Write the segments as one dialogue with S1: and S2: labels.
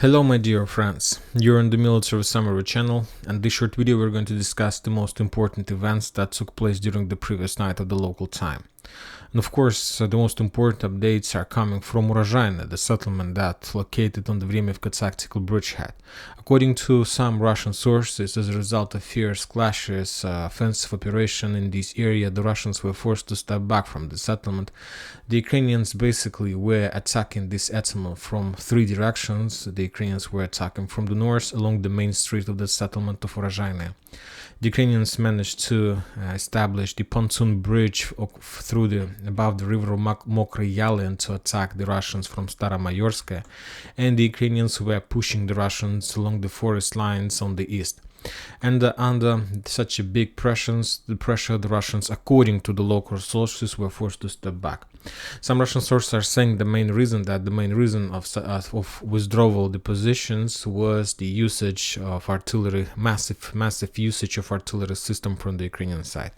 S1: Hello my dear friends, you're on the Military Summary channel, and this short video we're going to discuss the most important events that took place during the previous night of the local time. And of course, the most important updates are coming from Urozhaine, the settlement that's located on the Vremivka tactical bridgehead. According to some Russian sources, as a result of fierce clashes, offensive operation in this area, the Russians were forced to step back from the settlement. The Ukrainians basically were attacking this settlement from three directions. The Ukrainians were attacking from the north along the main street of the settlement of Urozhaine. The Ukrainians managed to establish the pontoon bridge above the river Mokry Yalin to attack the Russians from Staromayorsk, and the Ukrainians were pushing the Russians along the forest lines on the east. And under such a big pressure, the Russians, according to the local sources, were forced to step back. Some Russian sources are saying the main reason of withdrawal the positions was the usage of artillery, massive usage of artillery system from the Ukrainian side.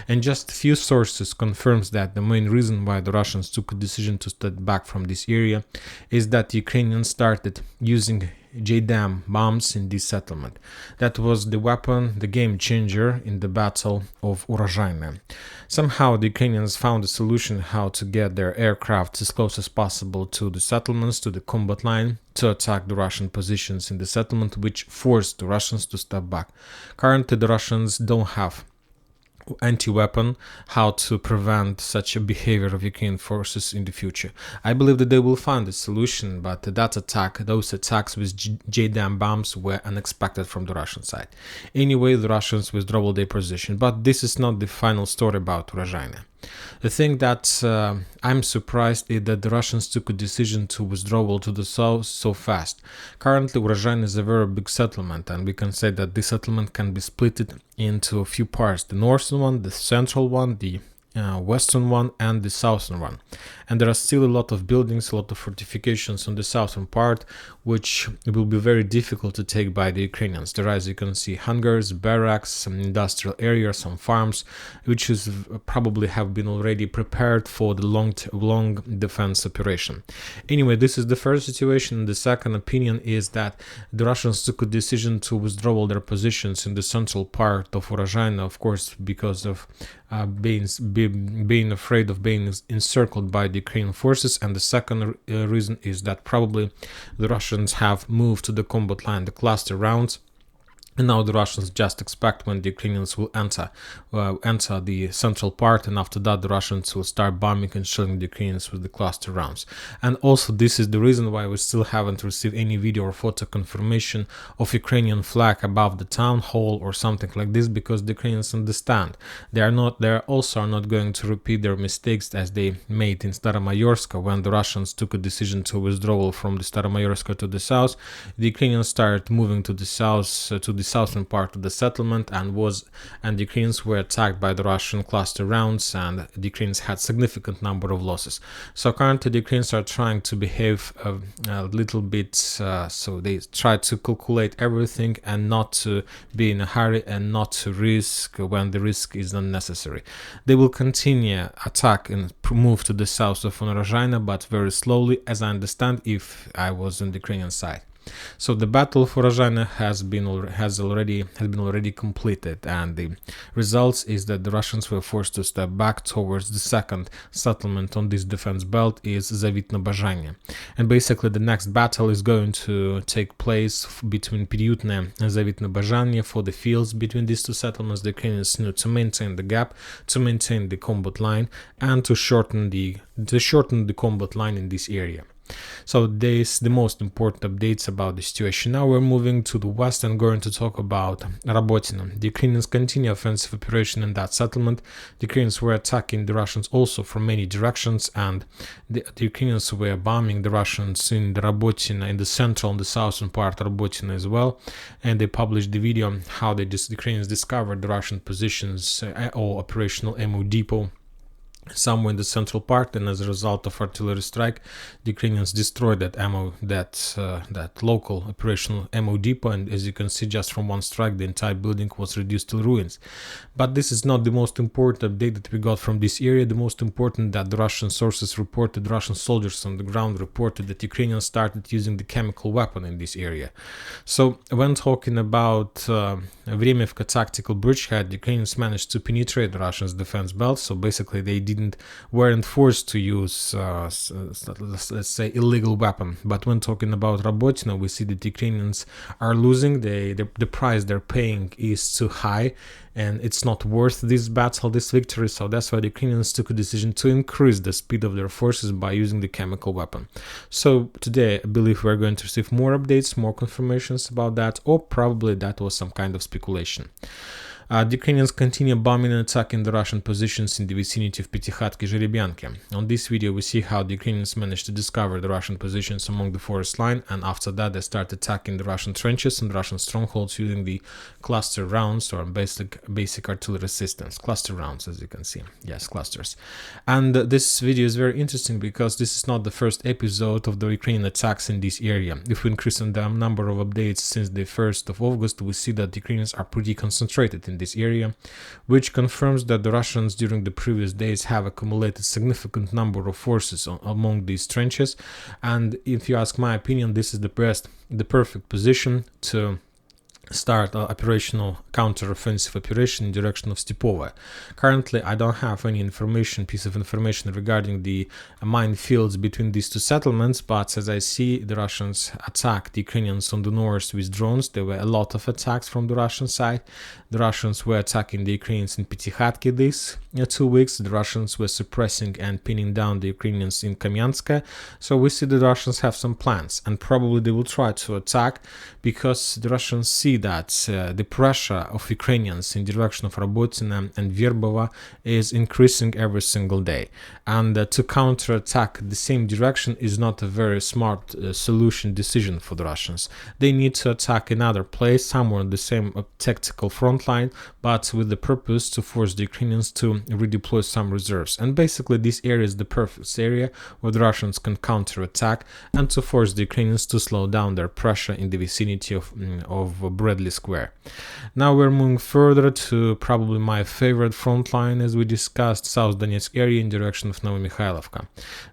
S1: And just a few sources confirms that the main reason why the Russians took a decision to step back from this area is that the Ukrainians started using JDAM bombs in this settlement. That was the weapon, the game changer in the Battle of Urozhaine. Somehow the Ukrainians found a solution how to get their aircraft as close as possible to the settlements, to the combat line, to attack the Russian positions in the settlement, which forced the Russians to step back. Currently the Russians don't have anti-weapon how to prevent such a behavior of Ukrainian forces in the future. I believe that they will find a solution, but those attacks with JDAM bombs were unexpected from the Russian side. Anyway, the Russians withdrew their position, but this is not the final story about Urozhaine. The thing that I'm surprised is that the Russians took a decision to withdraw to the south so fast. Currently, Urozhaine is a very big settlement, and we can say that this settlement can be split into a few parts: the northern one, the central one, the western one, and the southern one. And there are still a lot of buildings, a lot of fortifications on the southern part, which will be very difficult to take by the Ukrainians. There are, as you can see, hangars, barracks, some industrial areas, some farms, which is probably have been already prepared for the long defense operation. Anyway, this is the first situation. The second opinion is that the Russians took a decision to withdraw their positions in the central part of Urozhaine, of course, because of being afraid of being encircled by the Ukrainian forces. And the second reason is that probably the Russians have moved to the combat line, the cluster rounds. And now the Russians just expect when the Ukrainians will enter the central part, and after that the Russians will start bombing and shelling the Ukrainians with the cluster rounds. And also this is the reason why we still haven't received any video or photo confirmation of Ukrainian flag above the town hall or something like this, because the Ukrainians understand they are also not going to repeat their mistakes as they made in Staromayorsk when the Russians took a decision to withdraw from the Staromayorsk to the south. The Ukrainians started moving to the south, to the southern part of the settlement, and the Ukrainians were attacked by the Russian cluster rounds, and the Ukrainians had significant number of losses. So currently the Ukrainians are trying to behave a little bit, so they try to calculate everything and not to be in a hurry and not to risk when the risk is unnecessary. They will continue attack and move to the south of Urozhaine, but very slowly, as I understand, if I was on the Ukrainian side. So the battle for Urozhaine has been already completed, and the results is that the Russians were forced to step back towards the second settlement on this defense belt, is Zavitno-Bazhanye. And basically the next battle is going to take place between Piryutne and Zavitno-Bazhanye for the fields between these two settlements. The Ukrainians need to maintain the gap, to maintain the combat line, and to shorten the combat line in this area. So this the most important updates about the situation. Now we're moving to the west and going to talk about Rabotino. The Ukrainians continue offensive operation in that settlement. The Ukrainians were attacking the Russians also from many directions, and the Ukrainians were bombing the Russians in the Rabotino, in the central and the southern part of Rabotino as well. And they published the video how the Ukrainians discovered the Russian positions or operational ammo depot somewhere in the central part, and as a result of artillery strike, the Ukrainians destroyed that local operational ammo depot, and as you can see, just from one strike the entire building was reduced to ruins. But this is not the most important update that we got from this area. The most important that the Russian sources reported, Russian soldiers on the ground reported that Ukrainians started using the chemical weapon in this area. So when talking about Vremivka tactical bridgehead, Ukrainians managed to penetrate the Russians' defense belt, so basically they weren't forced to use, let's say, illegal weapon. But when talking about Rabotino, we see that Ukrainians are losing. The price they're paying is too high, and it's not worth this battle, this victory. So that's why the Ukrainians took a decision to increase the speed of their forces by using the chemical weapon. So today, I believe we're going to receive more updates, more confirmations about that, or probably that was some kind of speculation. The Ukrainians continue bombing and attacking the Russian positions in the vicinity of Petykhatki Zherebyanki. On this video, we see how the Ukrainians managed to discover the Russian positions along the forest line, and after that they start attacking the Russian trenches and Russian strongholds using the cluster rounds, or basic artillery systems. Cluster rounds, as you can see. Yes, clusters. And this video is very interesting because this is not the first episode of the Ukrainian attacks in this area. If we increase the number of updates since the 1st of August, we see that the Ukrainians are pretty concentrated in this area, which confirms that the Russians during the previous days have accumulated significant number of forces among these trenches. And if you ask my opinion, this is the perfect position to start operational counter-offensive operation in direction of Stepova. Currently, I don't have any piece of information regarding the minefields between these two settlements, but as I see, the Russians attacked the Ukrainians on the north with drones. There were a lot of attacks from the Russian side. The Russians were attacking the Ukrainians in Petykhatki these 2 weeks. The Russians were suppressing and pinning down the Ukrainians in Kamyanska. So we see the Russians have some plans, and probably they will try to attack because the Russians see that the pressure of Ukrainians in direction of Rabotino and Verbova is increasing every single day. And to counterattack the same direction is not a very smart solution decision for the Russians. They need to attack another place, somewhere on the same tactical front line, but with the purpose to force the Ukrainians to redeploy some reserves. And basically this area is the perfect area where the Russians can counterattack and to force the Ukrainians to slow down their pressure in the vicinity of Bradley Square. Now we're moving further to probably my favorite front line, as we discussed, South Donetsk area in direction of Novomykhailovka.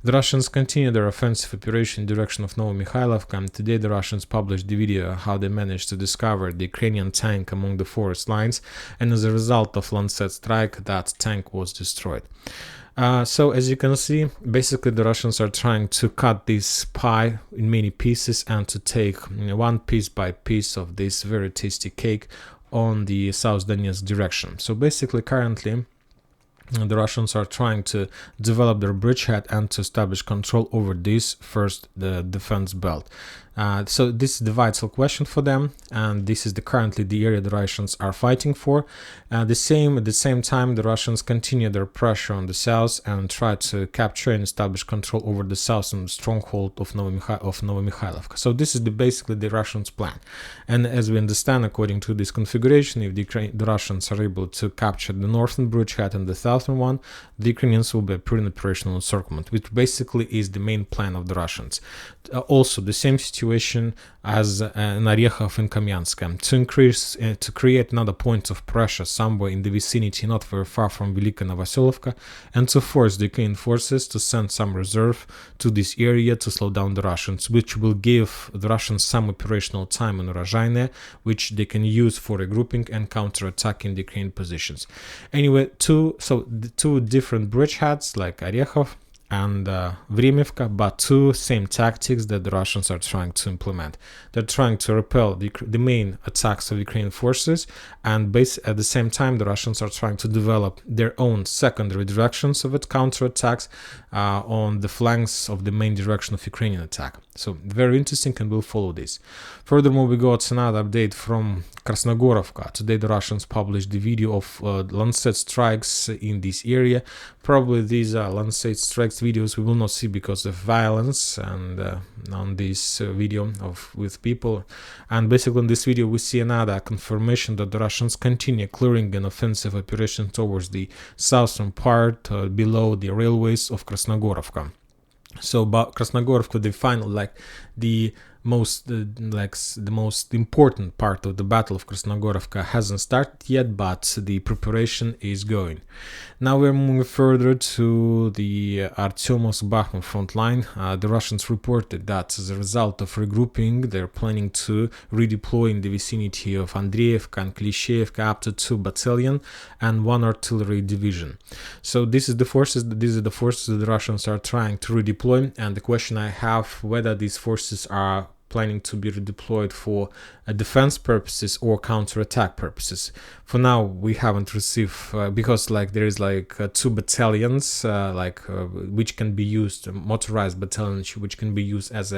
S1: The Russians continue their offensive operation in direction of Novomykhailovka, and today the Russians published the video how they managed to discover the Ukrainian tank among the forest lines, and as a result of Lancet strike, that tank was destroyed. So as you can see, basically the Russians are trying to cut this pie in many pieces and to take one piece by piece of this very tasty cake on the South Donetsk direction. So basically currently the Russians are trying to develop their bridgehead and to establish control over this the defense belt. So this is the vital question for them, and this is currently the area the Russians are fighting for. At the same time, the Russians continue their pressure on the south and try to capture and establish control over the southern stronghold of Novomykhailovka. So this is basically the Russians' plan. And as we understand, according to this configuration, if the Russians are able to capture the northern bridgehead and the southern one, the Ukrainians will be put in operational encirclement, which basically is the main plan of the Russians. Also, the same situation as in Orekhov and Kamyansk, to create another point of pressure somewhere in the vicinity, not very far from Velika Novoselovka, and to force the Ukrainian forces to send some reserve to this area to slow down the Russians, which will give the Russians some operational time in Urozhaine, which they can use for regrouping and counterattacking the Ukrainian positions. Anyway, the two different bridgeheads like Orekhov and Vremivka, but two same tactics that the Russians are trying to implement. They're trying to repel the main attacks of Ukrainian forces, and at the same time the Russians are trying to develop their own secondary directions of its counterattacks on the flanks of the main direction of Ukrainian attack. So very interesting, and we'll follow this. Furthermore, we got another update from Krasnogorovka. Today the Russians published the video of Lancet strikes in this area. Probably these are Lancet strikes next videos we will not see because of violence and on this video with people. And basically in this video we see another confirmation that the Russians continue clearing an offensive operation towards the southern part below the railways of Krasnogorovka. So about Krasnogorovka, they find like the most important part of the Battle of Krasnogorovka hasn't started yet, but the preparation is going. Now we're moving further to the Artyomovsk-Bakhmut front line. The Russians reported that as a result of regrouping, they're planning to redeploy in the vicinity of Andreevka and Klishevka up to 2 battalion and 1 artillery division. So these are the forces that the Russians are trying to redeploy, and the question I have whether these forces are planning to be redeployed for defense purposes or counterattack purposes. For now we haven't received because like there is like 2 battalions which can be used, motorized battalions which can be used as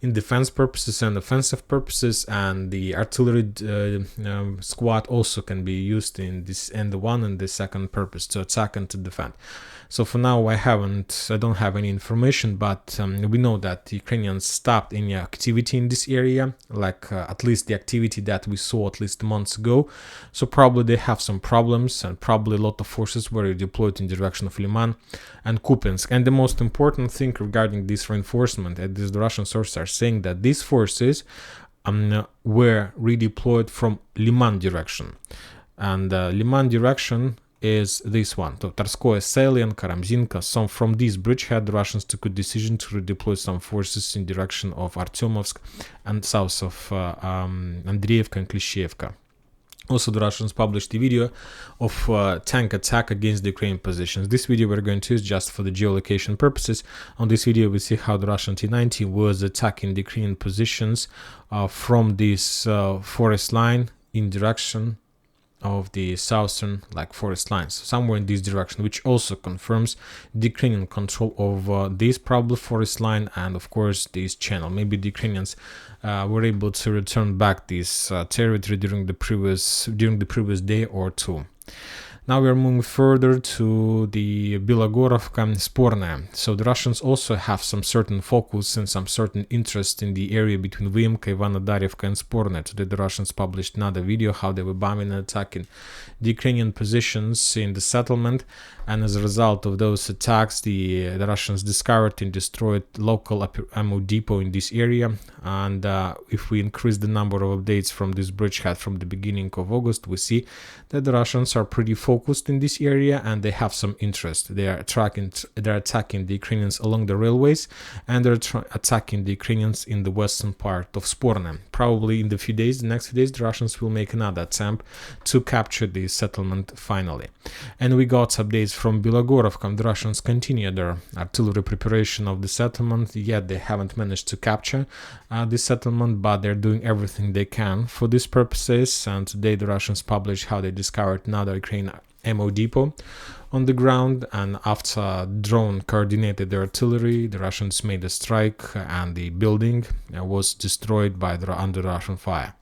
S1: in defense purposes and offensive purposes, and the artillery squad also can be used in this and the one and the second purpose, to attack and to defend. So for now I don't have any information, but we know that the Ukrainians stopped any activity in this area, like at least the activity that we saw at least months ago. So probably they have some problems, and probably a lot of forces were deployed in the direction of Liman and Kupiansk. And the most important thing regarding this reinforcement, the Russian sources are saying that these forces were redeployed from Liman direction, and Liman direction is this one. So Tarskoye Salient, Karamzinka. So from this bridgehead, the Russians took a decision to redeploy some forces in direction of Artyomovsk and south of Andreevka and Klishevka. Also, the Russians published a video of tank attack against the Ukrainian positions. This video we're going to use just for the geolocation purposes. On this video, we see how the Russian T-90 was attacking the Ukrainian positions from this forest line in direction of the southern forest lines, somewhere in this direction, which also confirms the Ukrainian control of this probably forest line and of course this channel. Maybe the Ukrainians were able to return back this territory during the previous day or two. Now we are moving further to the Bilogorovka and Sporne. So the Russians also have some certain focus and some certain interest in the area between Vyimka, Ivanodarivka and Sporne. Today the Russians published another video how they were bombing and attacking the Ukrainian positions in the settlement, and as a result of those attacks the Russians discovered and destroyed local ammo depot in this area. And if we increase the number of updates from this bridgehead from the beginning of August, we see that the Russians are pretty focused in this area and they have some interest. They're attacking the Ukrainians along the railways, and they're attacking the Ukrainians in the western part of Sporne. Probably in the next few days, the Russians will make another attempt to capture the settlement finally. And we got updates from Bilogorovka. The Russians continue their artillery preparation of the settlement, yet they haven't managed to capture the settlement, but they're doing everything they can for these purposes. And today the Russians published how they discovered another Ukrainian ammo depot on the ground, and after drone coordinated their artillery, the Russians made a strike and the building was destroyed under Russian fire,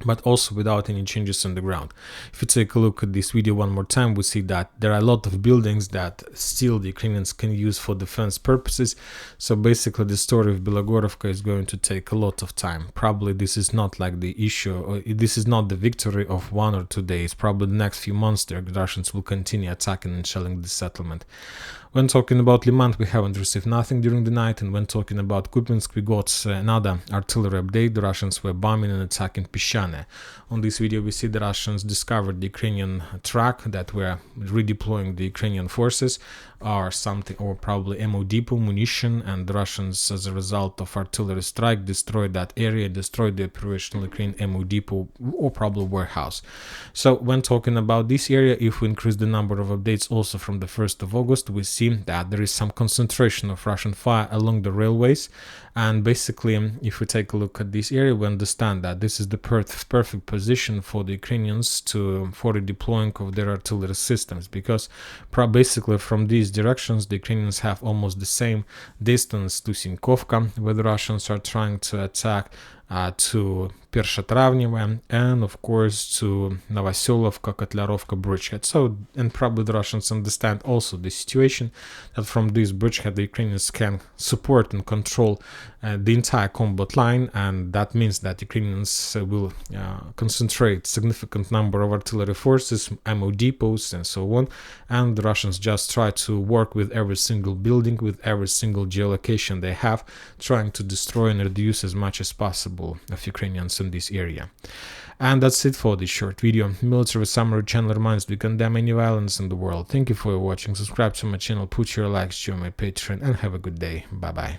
S1: but also without any changes on the ground. If you take a look at this video one more time, we see that there are a lot of buildings that still the Ukrainians can use for defense purposes. So basically the story of Bilogorovka is going to take a lot of time. Probably this is not like the issue, or this is not the victory of 1 or 2 days. Probably the next few months the Russians will continue attacking and shelling the settlement. When talking about Liman, we haven't received nothing during the night, and when talking about Kupiansk, we got another artillery update. The Russians were bombing and attacking Pishane. On this video, we see the Russians discovered the Ukrainian track that were redeploying the Ukrainian forces, or something, or probably ammo depot, munition, and the Russians, as a result of artillery strike, destroyed that area, destroyed the operational Ukrainian ammo depot, or probably warehouse. So when talking about this area, if we increase the number of updates also from the 1st of August, we see that there is some concentration of Russian fire along the railways. And basically, if we take a look at this area, we understand that this is the perfect position for the Ukrainians for the deploying of their artillery systems, because basically from these directions the Ukrainians have almost the same distance to Sinkovka, where the Russians are trying to attack, to Pershatravneva, and of course to Novoselovka, Kotlarovka bridgehead. So, and probably the Russians understand also the situation that from this bridgehead the Ukrainians can support and control the entire combat line, and that means that Ukrainians will concentrate significant number of artillery forces, ammo depots, and so on, and the Russians just try to work with every single building, with every single geolocation they have, trying to destroy and reduce as much as possible of Ukrainians in this area. And that's it for this short video. Military Summary channel reminds we condemn any violence in the world. Thank you for watching. Subscribe to my channel, put your likes, join my Patreon, and have a good day. Bye bye.